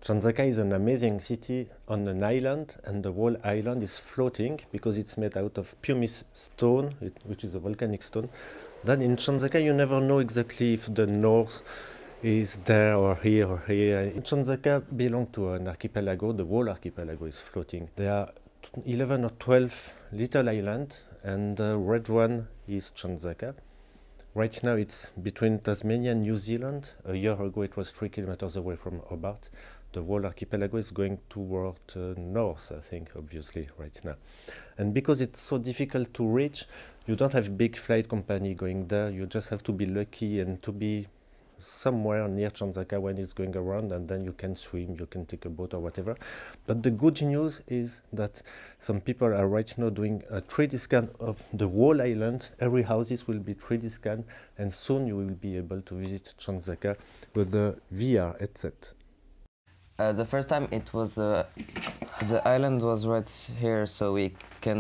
Tchan-Zâca is an amazing city on an island, and the whole island is floating because it's made out of pumice stone, which is a volcanic stone. Then in Tchan-Zâca you never know exactly if the north is there or here or here. Tchan-Zâca belongs to an archipelago. The whole archipelago is floating. There are 11 or 12 little islands, and the red one is Tchan-Zâca. Right now it's between Tasmania and New Zealand. A year ago it was 3 kilometers away from Hobart. The whole archipelago is going toward north, I think, obviously, right now. And because it's so difficult to reach, you don't have big flight company going there. You just have to be lucky and to be somewhere near Tchan-Zâca when it's going around, and then you can swim, you can take a boat or whatever. But the good news is that some people are right now doing a 3D scan of the whole island. Every houses will be 3D scanned, and soon you will be able to visit Tchan-Zâca with the VR headset. The first time it was, the island was right here, so we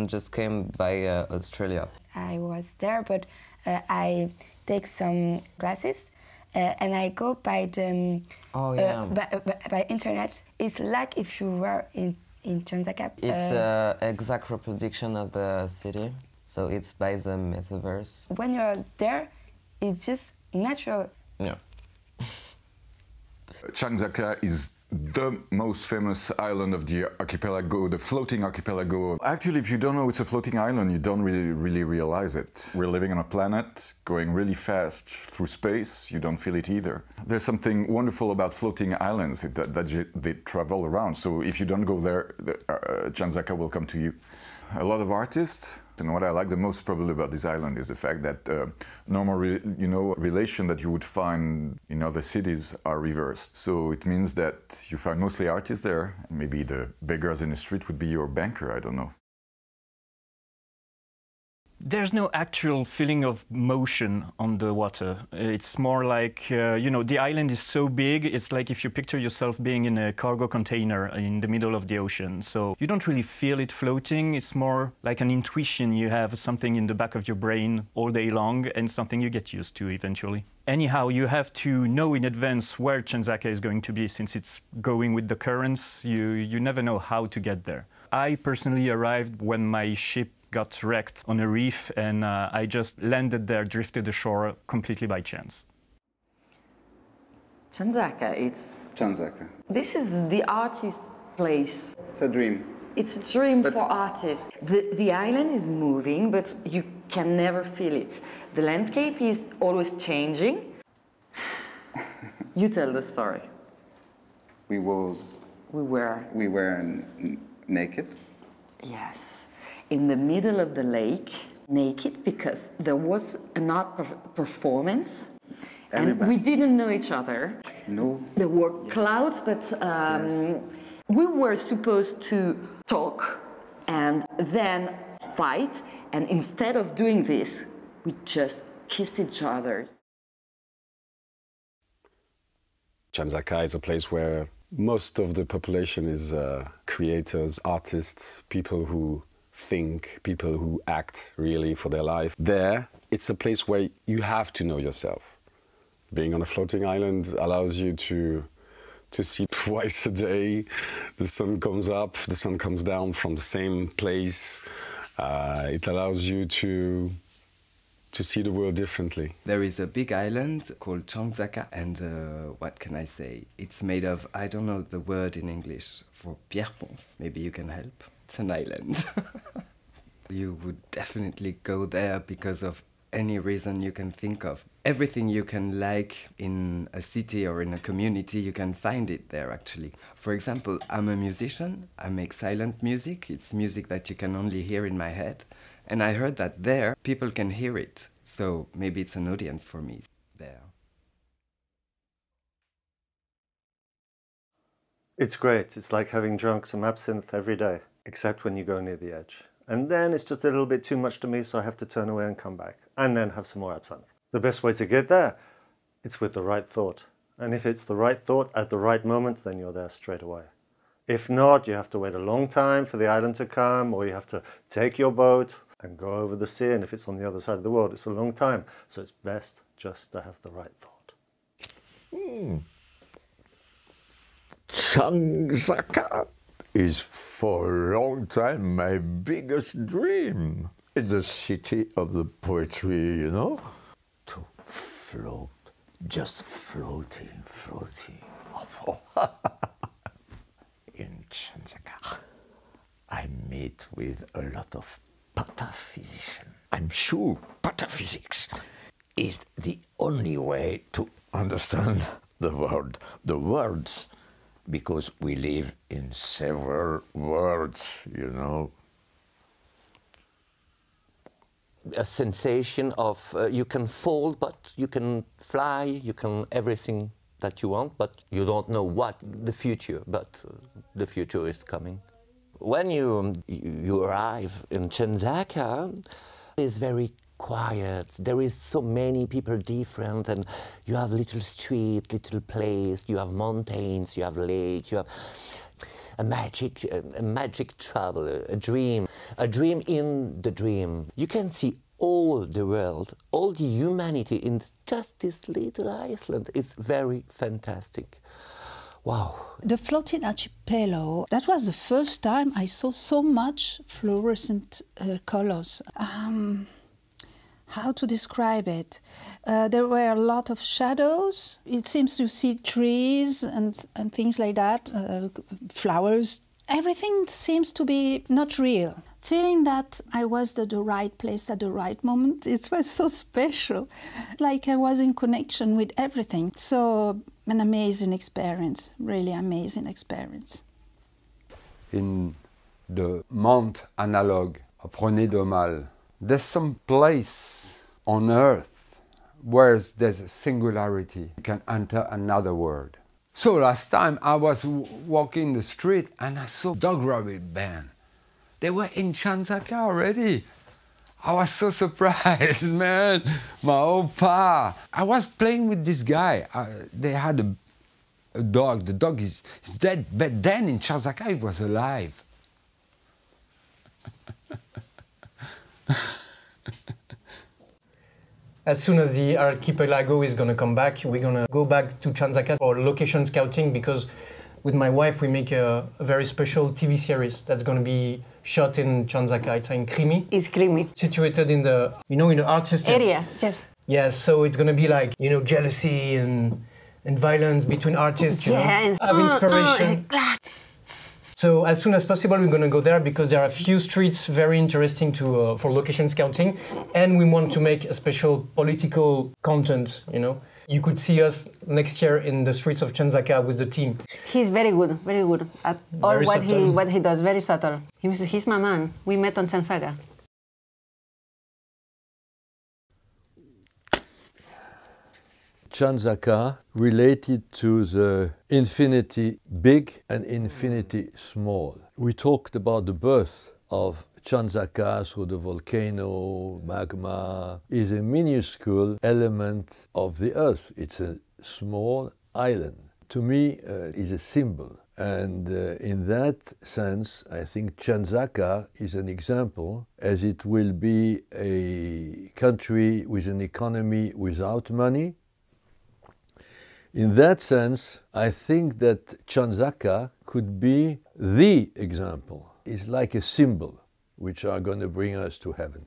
just came by Australia. I was there, but I take some classes and I go by the by internet. It's like if you were in Tchan-Zâca. It's an exact reproduction of the city, so it's by the metaverse. When you're there, it's just natural. Yeah. Tchan-Zâca is the most famous island of the archipelago, the floating archipelago. Actually, if you don't know it's a floating island, you don't really realize it. We're living on a planet going really fast through space. You don't feel it either. There's something wonderful about floating islands that they travel around. So if you don't go there, Tchan-Zâca will come to you. A lot of artists. And what I like the most probably about this island is the fact that normal relation that you would find in other cities are reversed. So it means that you find mostly artists there, and maybe the beggars in the street would be your banker, I don't know. There's no actual feeling of motion on the water. It's more like, you know, the island is so big, it's like if you picture yourself being in a cargo container in the middle of the ocean. So you don't really feel it floating, it's more like an intuition. You have something in the back of your brain all day long and something you get used to eventually. Anyhow, you have to know in advance where Tchan-Zâca is going to be. Since it's going with the currents, you never know how to get there. I personally arrived when my ship got wrecked on a reef, and I just landed there, drifted ashore completely by chance. Tchan-Zâca, it's... Tchan-Zâca. This is the artist's place. It's a dream. It's a dream for artists. The island is moving, but you can never feel it. The landscape is always changing. You tell the story. We were naked. Yes. In the middle of the lake, naked, because there was an art performance, and we didn't know each other. No. There were clouds, but we were supposed to talk and then fight, and instead of doing this, we just kissed each other. Tchan-Zâca is a place where most of the population is creators, artists, people who think, people who act really for their life. There, it's a place where you have to know yourself. Being on a floating island allows you to see twice a day. The sun comes up, the sun comes down from the same place. It allows you to see the world differently. There is a big island called Tchan-Zâca, and what can I say? It's made of, I don't know the word in English for pierre ponce. Maybe you can help. It's an island. You would definitely go there because of any reason you can think of. Everything you can like in a city or in a community, you can find it there actually. For example, I'm a musician, I make silent music. It's music that you can only hear in my head. And I heard that there, people can hear it. So maybe it's an audience for me there. It's great. It's like having drunk some absinthe every day, except when you go near the edge. And then it's just a little bit too much to me, so I have to turn away and come back, and then have some more absinthe. The best way to get there, it's with the right thought. And if it's the right thought at the right moment, then you're there straight away. If not, you have to wait a long time for the island to come, or you have to take your boat and go over the sea, and if it's on the other side of the world, it's a long time. So it's best just to have the right thought. Tchan-Zâca is for a long time my biggest dream. It's the city of the poetry, you know? To float, just floating. In Tchan-Zâca, I meet with a lot of pataphysicians. I'm sure pataphysics is the only way to understand the world, the words, because we live in several worlds, you know. A sensation of you can fall, but you can fly, you can everything that you want, but you don't know what the future, but the future is coming. When you arrive in Tchan-Zâca, it's very quiet. There is so many people different, and you have little street, little place, you have mountains, you have lake, you have a magic travel, a dream in the dream. You can see all the world, all the humanity in just this little island. It's very fantastic. Wow. The floating archipelago, that was the first time I saw so much fluorescent colors. How to describe it? There were a lot of shadows. It seems you see trees and things like that, flowers. Everything seems to be not real. Feeling that I was at the right place at the right moment, it was so special. Like I was in connection with everything. So an amazing experience, really amazing experience. In the Mount Analogue of René Daumal, there's some place on Earth where there's a singularity. You can enter another world. So last time I was walking the street and I saw dog rabbit band. They were in Tchan-Zâca already. I was so surprised, man. My opa. I was playing with this guy. They had a dog. The dog is dead, but then in Tchan-Zâca it was alive. As soon as the archipelago is going to come back, we're going to go back to Tchan-Zâca for location scouting, because with my wife we make a very special TV series that's going to be shot in Tchan-Zâca. It's in Crimi. It's Crimi. Situated in the, in the art system. Area, yes. Yes, so it's going to be like, jealousy and violence between artists, and have inspiration. So as soon as possible, we're going to go there because there are a few streets very interesting to for location scouting, and we want to make a special political content. You could see us next year in the streets of Tchan-Zâca with the team. He's very good at all what he does. Very subtle. He's my man. We met on Tchan-Zâca. Tchan-Zâca related to the infinity big and infinity small. We talked about the birth of Tchan-Zâca through the volcano, magma, is a minuscule element of the earth. It's a small island. To me, is a symbol. And in that sense, I think Tchan-Zâca is an example, as it will be a country with an economy without money. In that sense, I think that Tchan-Zâca could be the example. It's like a symbol which are going to bring us to heaven.